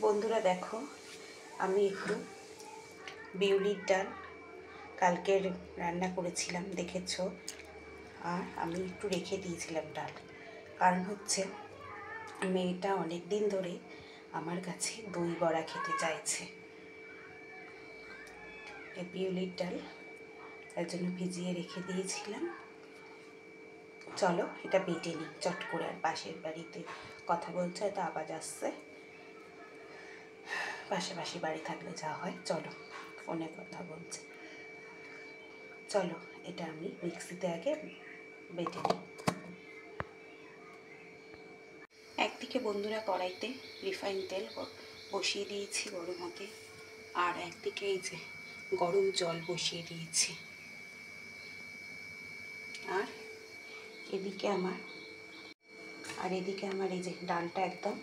বন্ধুরা দেখো, আমি একটু বিউলির ডাল কালকের রান্না করেছিলাম দেখেছো। আর আমি একটু রেখে দিয়েছিলাম ডাল, কারণ হচ্ছে মেয়েটা অনেক দিন ধরে আমার কাছে দই বড়া খেতে চাইছে। এই বিউলির ডাল তার জন্য ভিজিয়ে রেখে দিয়েছিলাম। চলো এটা বেটে নিই চট করে। আর পাশের বাড়িতে কথা বলছে, হয়তো আওয়াজ আসছে। পাশাপাশি বাড়ি থাকলে যা হয়, চলো ফোনে কথা বলছে। চলো এটা আমি মিক্সিতে আগে বেটে নিই। একদিকে বন্ধুরা কড়াইতে রিফাইন তেল বসিয়ে দিয়েছি গরম হতে, আর একদিকে এই যে গরম জল বসিয়ে দিয়েছি। আর এদিকে আমার এই যে ডালটা একদম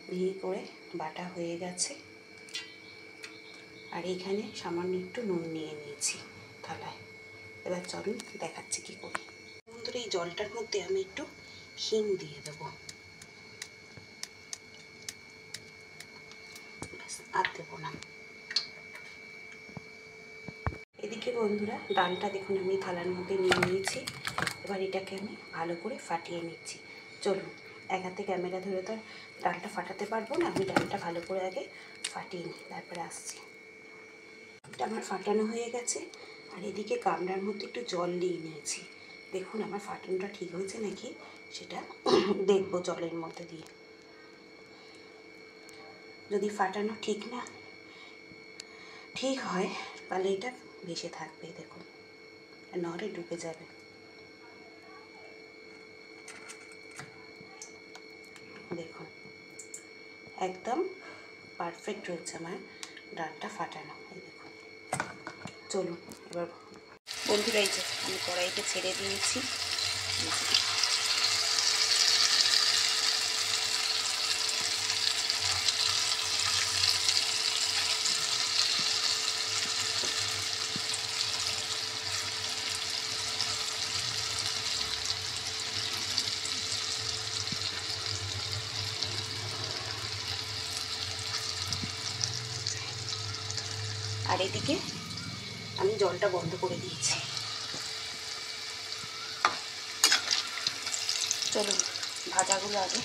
মিহি করে বাটা হয়ে গেছে। আর এইখানে সামান্য একটু নুন নিয়ে নিয়েছি থালায়। এবার চলুন দেখাচ্ছি কী করি। বন্ধুরা এই জলটার মধ্যে আমি একটু হিং দিয়ে দেবো, আর দেবো না। এদিকে বন্ধুরা ডালটা দেখুন আমি থালার মধ্যে নিয়ে নিয়েছি। এবার এটাকে আমি ভালো করে ফাটিয়ে নিচ্ছি। চলুন, এক হাতে ক্যামেরা ধরে তো ডালটা ফাটাতে পারবো না, আমি ডালটা ভালো করে আগে ফাটিয়ে নিই, তারপরে আসছি। এটা আমার ফাটানো হয়ে গেছে। আর এদিকে গামলার মধ্যে একটু জল নিয়ে নিয়েছি। দেখুন আমার ফাটানোটা ঠিক হয়েছে নাকি সেটা দেখবো জলের মধ্যে দিয়ে। যদি ফাটানো ঠিক হয় তাহলে এটা ভেসে থাকবে, দেখুন, নড়ে ডুবে যাবে। দেখুন একদম পারফেক্ট রয়েছে আমার ডালটা ফাটানো। এই দেখুন, চলুন এবার বন্ধুরা এই যে আমি কড়াইতে ছেড়ে দিয়েছি। আর এদিকে আমি জলটা বন্ধ করে দিয়েছি। চলুন ভাজাগুলো আগে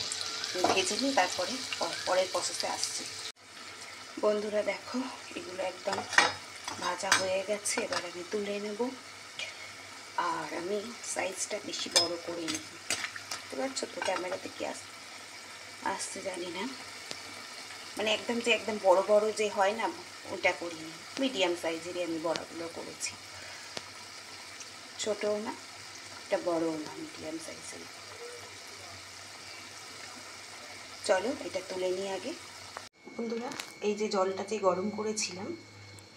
ভেজে নিই, তারপরে পরের প্রসেসে আসছি। বন্ধুরা দেখো এগুলো একদম ভাজা হয়ে গেছে। এবার আমি তুলে নেব। আর আমি সাইজটা বেশি বড় করে নেব। বুঝতে পারছো তো ক্যামেরাতে কি আসতে জানি না, মানে একদম বড় বড় যে হয় না ওটা করিনি, মিডিয়াম সাইজেরই আমি বড়াগুলো করেছি। ছোটও না এটা বড়ও না, মিডিয়াম সাইজের। চলো এটা তুলে নিই আগে। বন্ধুরা এই যে জলটা যে গরম করেছিলাম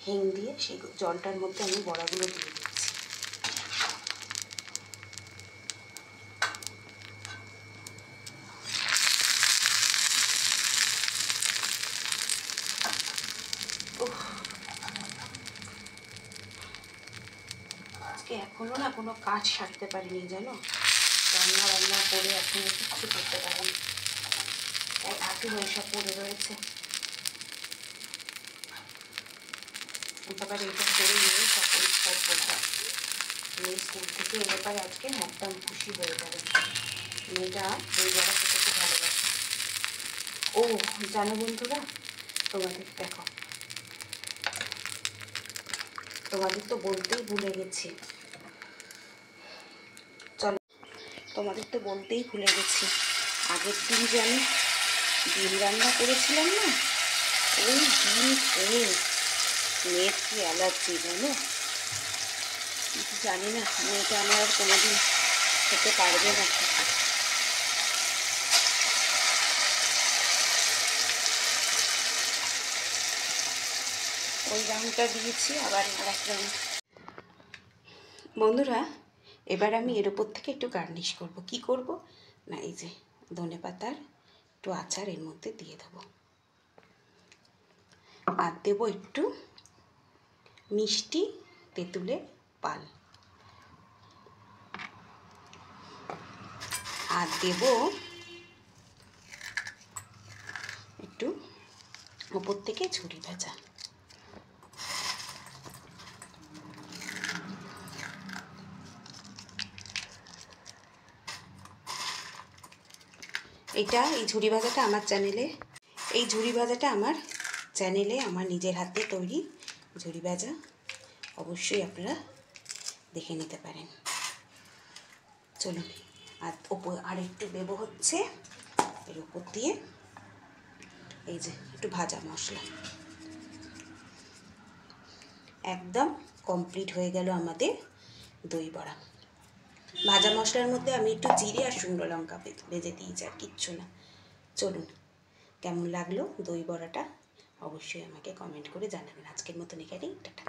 হিং দিয়ে, সেই জলটার মধ্যে আমি বড়াগুলো দিয়ে দিচ্ছি। আজকে এখনো না কোনো কাজ সারতে পারিনি জানো, রান্না করে এখনো কিচ্ছু করতে পারিনি, তাই হাঁটু হয়ে সব পড়ে রয়েছে। তারপরে এটা করে নিয়ে সব পরিষ্কার করতে। মেয়ে স্কুল থেকে এলে পরে আজকে একদম খুশি হয়ে যাবে। মেয়েটা দই বড়া খেতে খুব ভালোবাসে। ও জানো বন্ধুরা, তোমাদের তো বলতেই ভুলে গেছি। চলো তোমাদের তো বলতেই ভুলে গেছি, আগের দিন যে আমি ডিম রান্না করেছিলাম না, ওই ডিম খেয়ে মেয়ের কি অ্যালার্জি জানো। জানি না মেয়েটা আমার আর কোনোদিন খেতে পারবে না। ওই রাউন্ডটা দিয়েছি, আবার আরেক রাউন্ড। বন্ধুরা এবার আমি এর উপর থেকে একটু গার্নিশ করব। কি করব না, এই যে ধনেপাতার একটু আচার এর মধ্যে দিয়ে দেবো। আর দেবো একটু মিষ্টি তেঁতুলের পাল। আর দেব উপর থেকে ঝুরি ভাজা। এই ঝুরি ভাজাটা আমার চ্যানেলে, আমার নিজের হাতে তৈরি ঝুরি ভাজা, অবশ্যই আপনারা দেখে নিতে পারেন। চলুন, আর ওপর আরেকটু দেবো হচ্ছে এর উপর দিয়ে এই যে একটু ভাজা মশলা। একদম কমপ্লিট হয়ে গেল আমাদের দই বড়া। ভাজা মশলার মধ্যে আমি একটু জিরে আর শুকনো লঙ্কা ভেজে দিয়েছি, আর কিচ্ছু না। চলুন, কেমন লাগলো দই বড়াটা অবশ্যই আমাকে কমেন্ট করে জানাবেন। আজকের মতন এখানেই, টাটা।